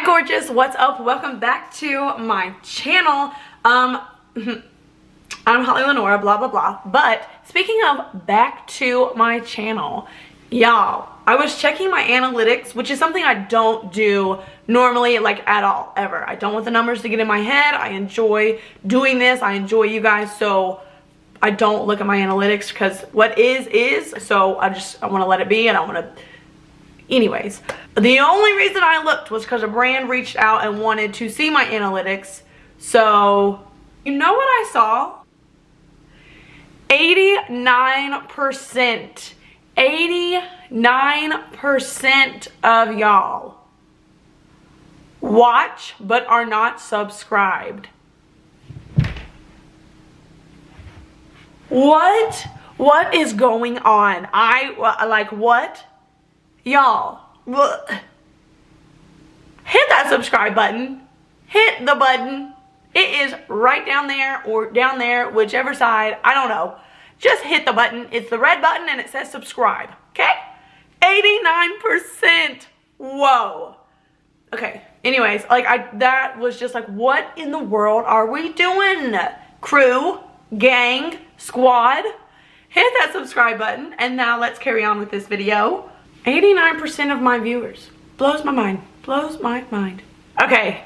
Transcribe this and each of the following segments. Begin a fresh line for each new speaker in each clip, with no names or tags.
Hi gorgeous, what's up? Welcome back to my channel. I'm HollyLynora, blah blah blah. But speaking of back to my channel, y'all, I was checking my analytics, which is something I don't do normally, like at all, ever. I don't want the numbers to get in my head. I enjoy doing this. I enjoy you guys, so I don't look at my analytics because what is. So I want to let it be, and I want to. Anyways, the only reason I looked was because a brand reached out and wanted to see my analytics. So, you know what I saw? 89%. 89% of y'all watch but are not subscribed. What? What is going on? What? Y'all, hit that subscribe button. Hit the button. It is right down there or down there, whichever side. I don't know. Just hit the button. It's the red button and it says subscribe. Okay? 89%. Whoa. Okay. Anyways, that was just like, what in the world are we doing? Crew, gang, squad. Hit that subscribe button. And now let's carry on with this video. 89% of my viewers. Blows my mind. Blows my mind. Okay.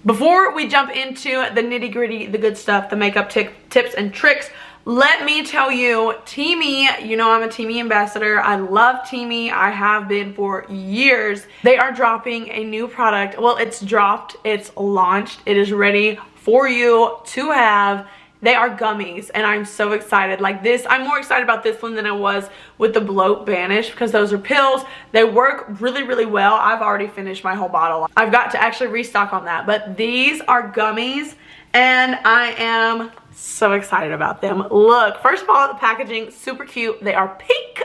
Before we jump into the nitty gritty, the good stuff, the makeup tips and tricks, let me tell you, Teami, you know I'm a Teami ambassador. I love Teami. I have been for years. They are dropping a new product. Well, it's dropped. It's launched. It is ready for you to have. They are gummies, and I'm so excited. Like this, I'm more excited about this one than I was with the Bloat Banish because those are pills. They work really, really well. I've already finished my whole bottle. I've got to actually restock on that, but these are gummies, and I am so excited about them. Look, first of all, the packaging, super cute. They are pink.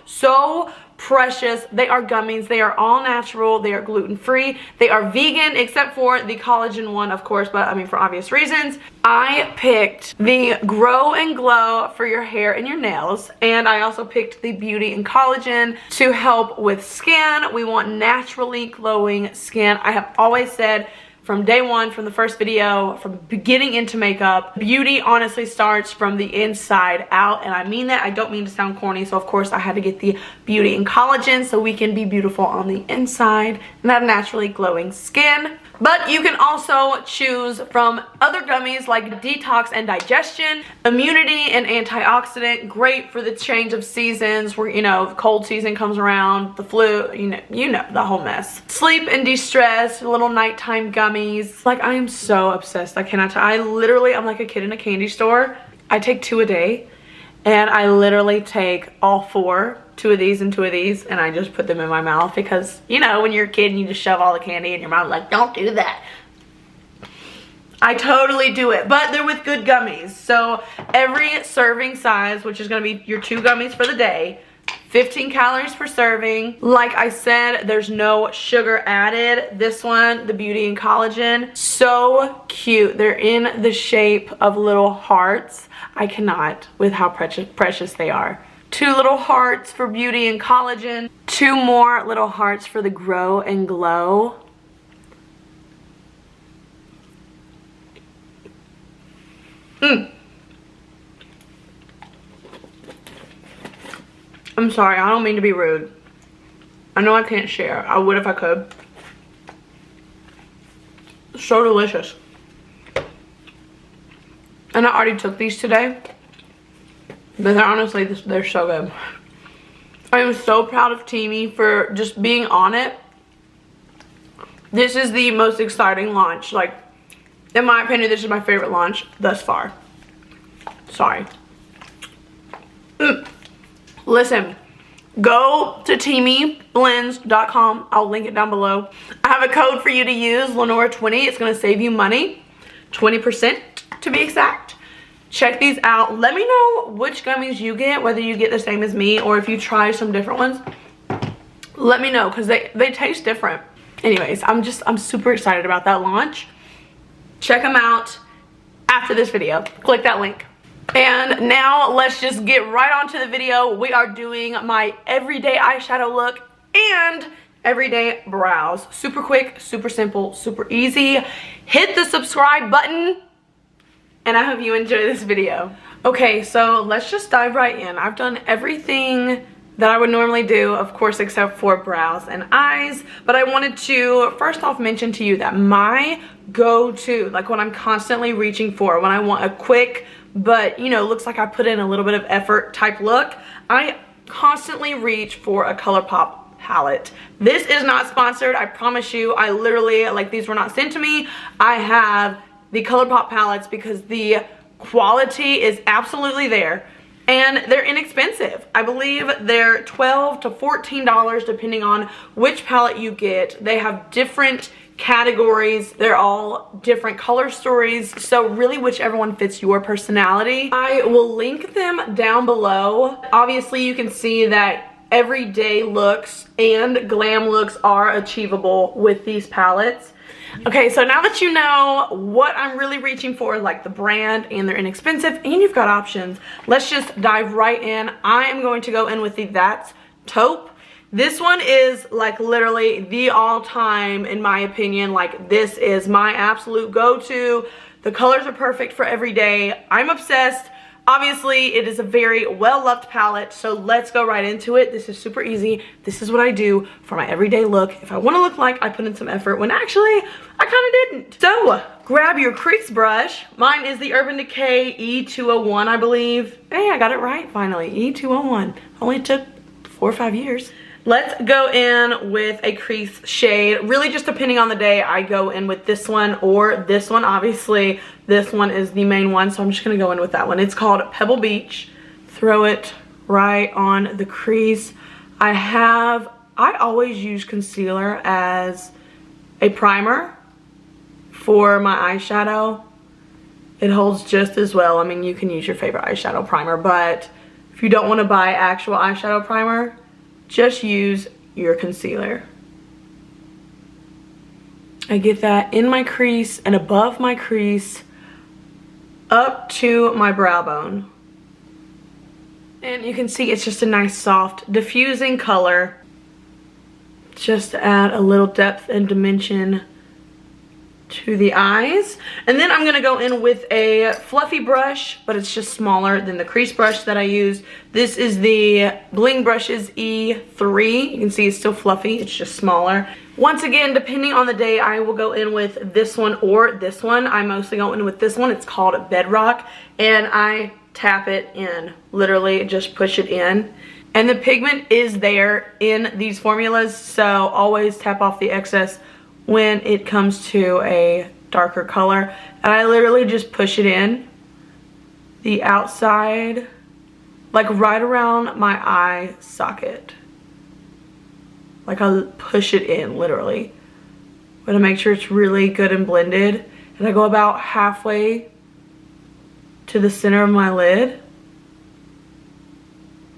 So precious. They are gummies. They are all natural. They are gluten-free. They are vegan, except for the collagen one, of course, but I mean, for obvious reasons. I picked the Grow and Glow for your hair and your nails, and I also picked the Beauty and Collagen to help with skin. We want naturally glowing skin. I have always said from day one, from the first video, from getting into makeup, beauty honestly starts from the inside out, and I mean that. I don't mean to sound corny, so of course I had to get the Beauty and Collagen so we can be beautiful on the inside and have naturally glowing skin. But you can also choose from other gummies like detox and digestion, immunity and antioxidant, great for the change of seasons where, you know, the cold season comes around, the flu, you know, the whole mess. Sleep and de-stress, little nighttime gummies. Like, I am so obsessed. I cannot tell. I'm like a kid in a candy store. I take 2 a day, and I literally take all 4. 2 of these and 2 of these, and I just put them in my mouth because, you know, when you're a kid and you just shove all the candy in your mouth, like, don't do that. I totally do it, but they're with good gummies. So every serving size, which is going to be your 2 gummies for the day, 15 calories per serving. Like I said, there's no sugar added. This one, the Beauty and Collagen, so cute. They're in the shape of little hearts. I cannot with how precious they are. 2 little hearts for Beauty and Collagen. 2 more little hearts for the Grow and Glow. I'm sorry, I don't mean to be rude. I know I can't share. I would if I could. So delicious. And I already took these today. But they're so good. I am so proud of Teami for just being on it. This is the most exciting launch. Like, in my opinion, this is my favorite launch thus far. Sorry. Listen, go to Teamiblends.com. I'll link it down below. I have a code for you to use, Lenora20. It's going to save you money. 20% to be exact. Check these out. Let me know which gummies you get, whether you get the same as me or if you try some different ones. Let me know because they taste different. Anyways, I'm super excited about that launch. Check them out after this video. Click that link. And now let's just get right on to the video. We are doing my everyday eyeshadow look and everyday brows. Super quick, super simple, super easy. Hit the subscribe button, and I hope you enjoy this video. Okay, so let's just dive right in. I've done everything that I would normally do, of course, except for brows and eyes. But I wanted to first off mention to you that my go-to, like what I'm constantly reaching for when I want a quick, but you know, looks like I put in a little bit of effort type look, I constantly reach for a ColourPop palette. This is not sponsored, I promise you. I literally, like, these were not sent to me. I have the ColourPop palettes because the quality is absolutely there. And they're inexpensive. I believe they're $12 to $14 depending on which palette you get. They have different categories. They're all different color stories. So really whichever one fits your personality. I will link them down below. Obviously you can see that everyday looks and glam looks are achievable with these palettes. Okay, so now that you know what I'm really reaching for, like the brand, and they're inexpensive, and you've got options, let's just dive right in. I am going to go in with the That's Taupe. This one is like literally the all-time, in my opinion, like this is my absolute go-to. The colors are perfect for every day. I'm obsessed. Obviously, it is a very well-loved palette, so let's go right into it. This is super easy. This is what I do for my everyday look. If I want to look like I put in some effort, when actually, I kind of didn't. So, grab your crease brush. Mine is the Urban Decay E201, I believe. Hey, I got it right, finally. E201. Only took 4 or 5 years. Let's go in with a crease shade. Really just depending on the day, I go in with this one or this one. Obviously, this one is the main one, so I'm just gonna go in with that one. It's called Pebble Beach. Throw it right on the crease. I always use concealer as a primer for my eyeshadow. It holds just as well. I mean, you can use your favorite eyeshadow primer, but if you don't wanna buy actual eyeshadow primer, just use your concealer. I get that in my crease and above my crease up to my brow bone. And you can see it's just a nice soft diffusing color. Just to add a little depth and dimension to the eyes. And then I'm gonna go in with a fluffy brush, but it's just smaller than the crease brush that I use. This is the Bling Brushes E3. You can see it's still fluffy, it's just smaller. Once again, depending on the day, I will go in with this one or this one. I mostly go in with this one. It's called Bedrock, and I tap it in. Literally just push it in. And the pigment is there in these formulas, so always tap off the excess when it comes to a darker color. And I literally just push it in the outside, like right around my eye socket. Like I'll push it in, literally. But to make sure it's really good and blended. And I go about halfway to the center of my lid.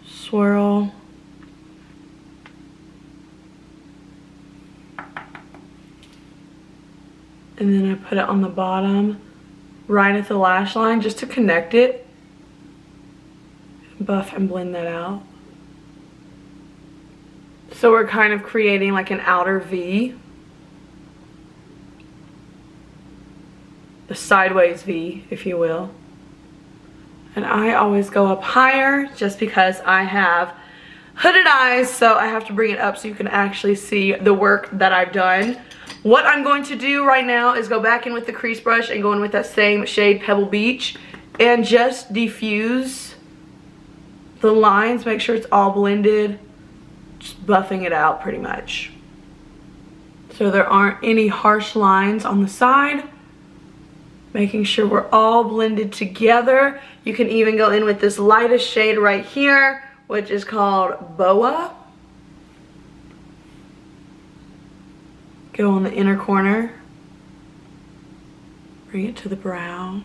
Swirl. And then I put it on the bottom, right at the lash line, just to connect it. Buff and blend that out. So we're kind of creating like an outer V. A sideways V, if you will. And I always go up higher just because I have hooded eyes, so I have to bring it up so you can actually see the work that I've done. What I'm going to do right now is go back in with the crease brush and go in with that same shade, Pebble Beach, and just diffuse the lines, make sure it's all blended, just buffing it out pretty much. So there aren't any harsh lines on the side. Making sure we're all blended together. You can even go in with this lightest shade right here, which is called Boa. Go on the inner corner. Bring it to the brow.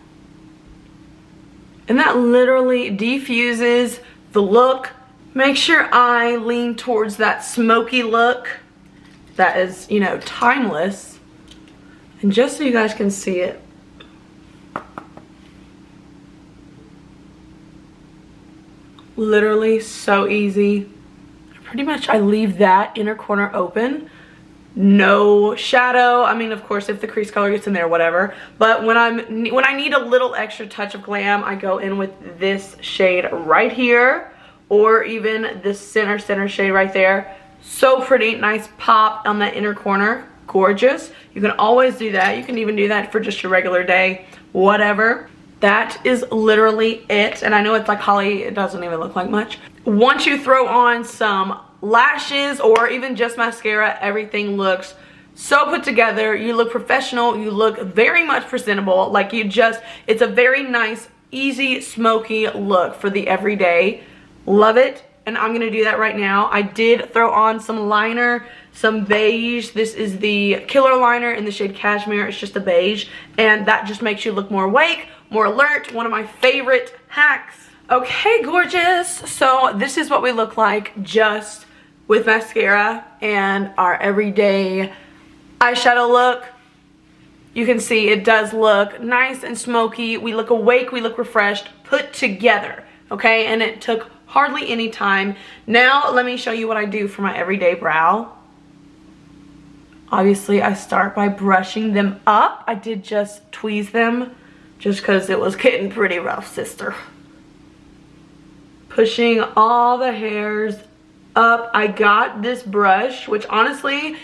And that literally diffuses the look. Make sure I lean towards that smoky look that is, you know, timeless. And just so you guys can see it, literally so easy. I pretty much I leave that inner corner open. No shadow. I mean, of course, if the crease color gets in there, whatever. But when I need a little extra touch of glam, I go in with this shade right here, or even this center shade right there. So pretty, nice pop on that inner corner, gorgeous. You can always do that. You can even do that for just your regular day, whatever. That is literally it. And I know it's like Holly, it doesn't even look like much. Once you throw on some lashes or even just mascara, everything looks so put together. You look professional, you look very much presentable. Like it's a very nice, easy, smoky look for the everyday. Love it. And I'm gonna do that right now. I did throw on some liner, some beige. This is the Killer liner in the shade Cashmere. It's just a beige, and that just makes you look more awake, more alert. One of my favorite hacks. Okay, gorgeous. So this is what we look like just with mascara and our everyday eyeshadow look. You can see it does look nice and smoky. We look awake, we look refreshed, put together, okay? And it took hardly any time. Now let me show you what I do for my everyday brow. Obviously I start by brushing them up. I did just tweeze them just because it was getting pretty rough, sister. Pushing all the hairs up. I got this brush, which honestly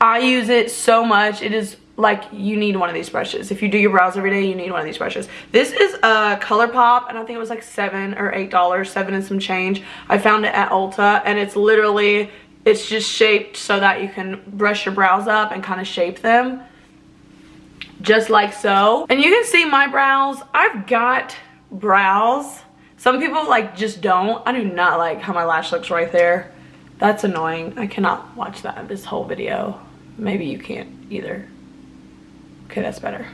I use it so much. It is like, you need one of these brushes. If you do your brows every day, you need one of these brushes. This is a ColourPop, and I think it was like $7 or $8, $7 and some change. I found it at Ulta, and it's literally, it's just shaped so that you can brush your brows up and kind of shape them just like so. And you can see my brows. I've got brows. Some people like just don't. I do not like how my lash looks right there. That's annoying. I cannot watch that this whole video. Maybe you can't either. Okay, that's better.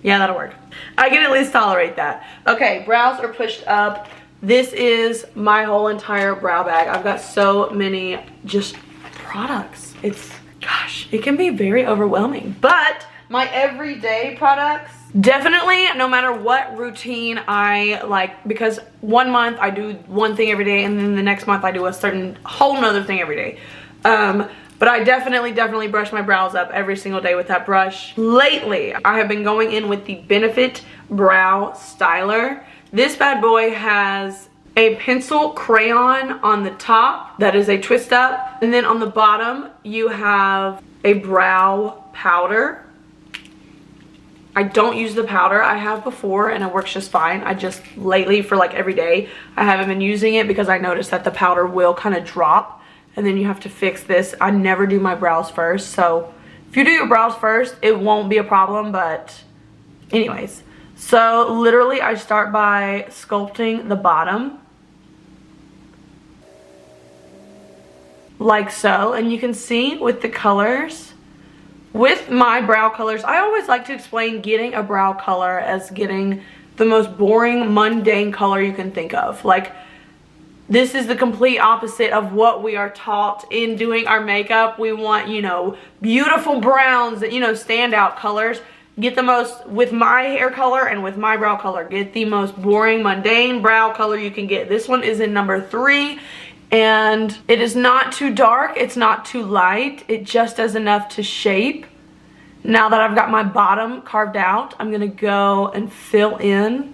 Yeah, that'll work. I can at least tolerate that. Okay, brows are pushed up. This is my whole entire brow bag. I've got so many just products. It's, gosh, it can be very overwhelming. But my everyday products, definitely, no matter what routine I like, because 1 month I do one thing every day, and then the next month I do a certain whole nother thing every day. But I definitely brush my brows up every single day with that brush. Lately, I have been going in with the Benefit Brow Styler. This bad boy has a pencil crayon on the top that is a twist up, and then on the bottom you have a brow powder. I don't use the powder. I have before and it works just fine. I just lately, for like every day, I haven't been using it because I noticed that the powder will kind of drop, and then you have to fix this. I never do my brows first, so if you do your brows first, it won't be a problem. But anyways, so literally I start by sculpting the bottom like so, and you can see with the colors, with my brow colors, I always like to explain getting a brow color as getting the most boring, mundane color you can think of. Like, this is the complete opposite of what we are taught in doing our makeup. We want, you know, beautiful browns, you know, standout colors. Get the most, with my hair color and with my brow color, get the most boring, mundane brow color you can get. This one is in number 3, and it is not too dark, it's not too light. It just does enough to shape. Now that I've got my bottom carved out, I'm gonna go and fill in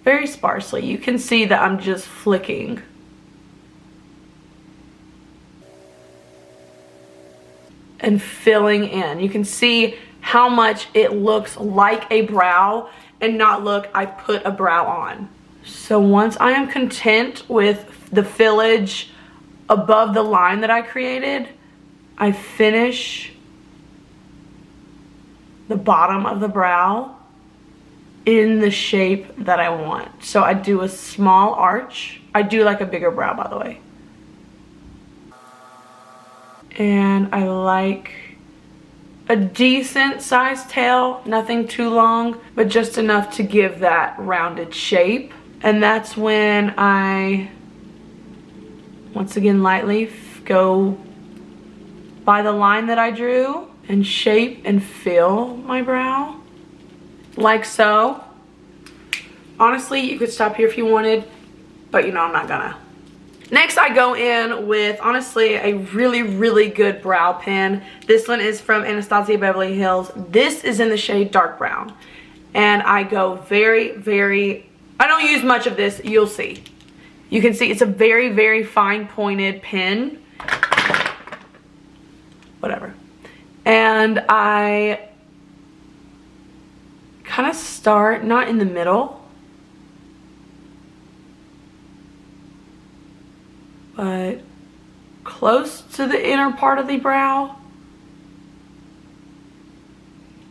very sparsely. You can see that I'm just flicking. And filling in. You can see how much it looks like a brow and not look, I put a brow on. So once I am content with the fillage above the line that I created, I finish the bottom of the brow in the shape that I want. So I do a small arch. I do like a bigger brow, by the way. And I like a decent sized tail, nothing too long, but just enough to give that rounded shape. And that's when I, once again, lightly go by the line that I drew and shape and fill my brow like so. Honestly, you could stop here if you wanted. but you know, I'm not gonna. Next, I go in with, honestly, a really, really good brow pen. This one is from Anastasia Beverly Hills. This is in the shade dark brown. And I go very, very, I don't use much of this, you'll see. You can see it's a very, very fine pointed pen. Whatever. And I kind of start, not in the middle, but close to the inner part of the brow,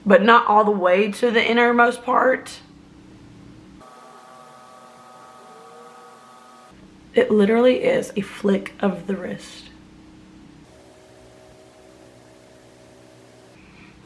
but not all the way to the innermost part. It literally is a flick of the wrist.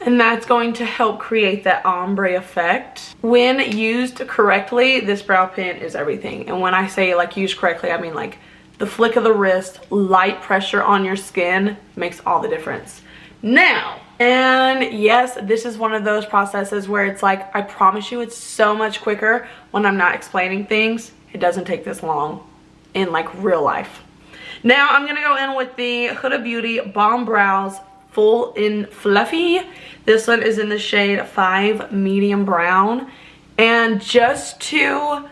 And that's going to help create that ombre effect. When used correctly, this brow pen is everything. And when I say like used correctly, I mean like the flick of the wrist, light pressure on your skin makes all the difference. Now, and yes, this is one of those processes where it's like, I promise you it's so much quicker when I'm not explaining things. It doesn't take this long in like real life. Now I'm gonna go in with the Huda Beauty Balm Brows Full in Fluffy. This one is in the shade 5 Medium Brown. And just to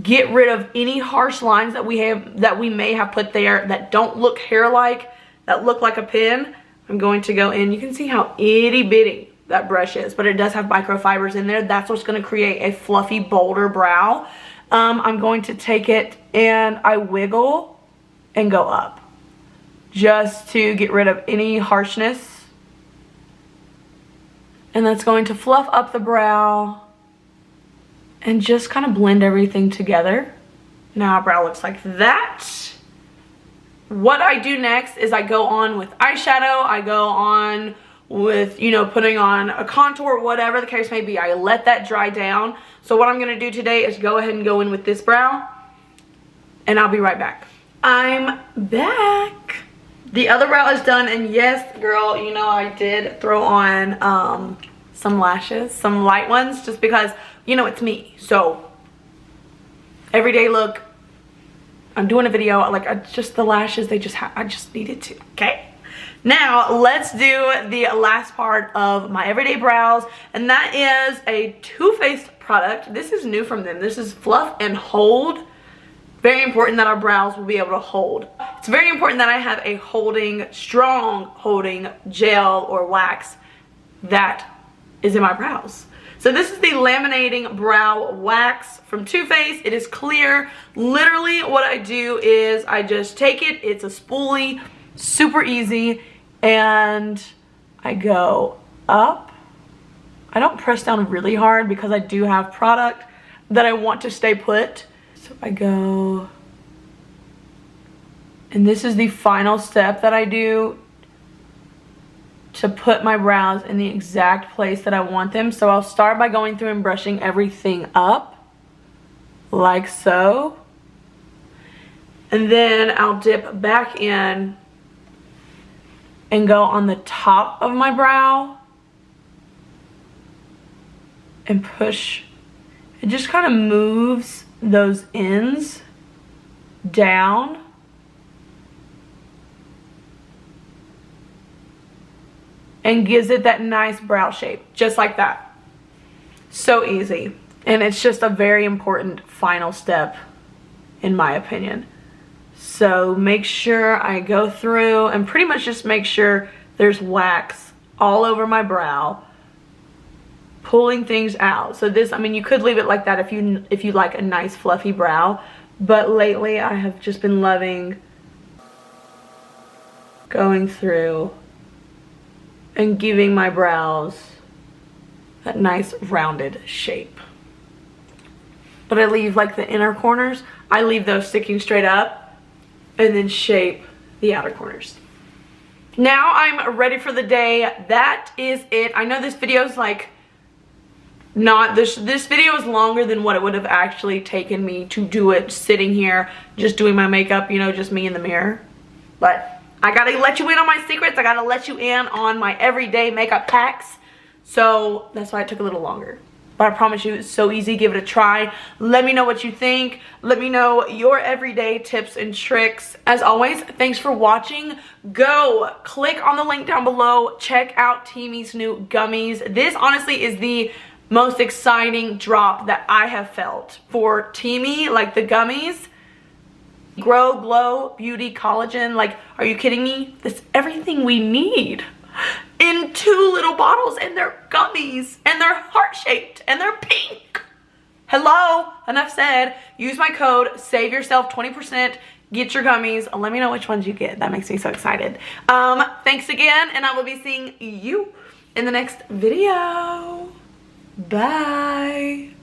get rid of any harsh lines that we may have put there that don't look hair-like, that look like a pin, I'm going to go in. You can see how itty bitty that brush is, but it does have microfibers in there. That's what's going to create a fluffy, bolder brow. I'm going to take it and I wiggle and go up just to get rid of any harshness. And that's going to fluff up the brow and just kind of blend everything together. Now our brow looks like that. What I do next is I go on with eyeshadow. I go on with, you know, putting on a contour, whatever the case may be. I let that dry down. So what I'm gonna do today is go ahead and go in with this brow, and I'll be right back. I'm back. The other brow is done, and yes, girl, you know, I did throw on some lashes, some light ones, just because, you know, it's me. So everyday look, I'm doing a video, like just the lashes, I just needed to, okay? Now let's do the last part of my everyday brows, and that is a Too Faced product. This is new from them. This is Fluff and Hold. Very important that our brows will be able to hold. It's very important that I have a strong holding gel or wax that is in my brows. So this is the laminating brow wax from Too Faced. It is clear. Literally what I do is I just take it. It's a spoolie, super easy, and I go up. I don't press down really hard because I do have product that I want to stay put. So I go, and this is the final step that I do to put my brows in the exact place that I want them. So I'll start by going through and brushing everything up like so, and then I'll dip back in and go on the top of my brow and push. It just kind of moves those ends down and gives it that nice brow shape, just like that. So easy. And it's just a very important final step in my opinion. So make sure I go through and pretty much just make sure there's wax all over my brow, pulling things out. So this, I mean, you could leave it like that if you like a nice fluffy brow, but lately I have just been loving going through and giving my brows that nice rounded shape. But I leave like the inner corners, I leave those sticking straight up and then shape the outer corners. Now I'm ready for the day. That is it. I know this video is like not, this video is longer than what it would have actually taken me to do it sitting here just doing my makeup, you know, just me in the mirror. But I gotta let you in on my secrets. I gotta let you in on my everyday makeup hacks. So that's why it took a little longer. but I promise you it's so easy. Give it a try. Let me know what you think. Let me know your everyday tips and tricks. As always, thanks for watching. Go click on the link down below. Check out Teami's new gummies. This honestly is the most exciting drop that I have felt for Teami, like the gummies. Grow, glow, beauty, collagen. Like, are you kidding me? That's everything we need in 2 little bottles, and they're gummies, and they're heart-shaped, and they're pink. Hello, enough said. Use my code, save yourself 20%, get your gummies. Let me know which ones you get. That makes me so excited. Thanks again, and I will be seeing you in the next video. Bye.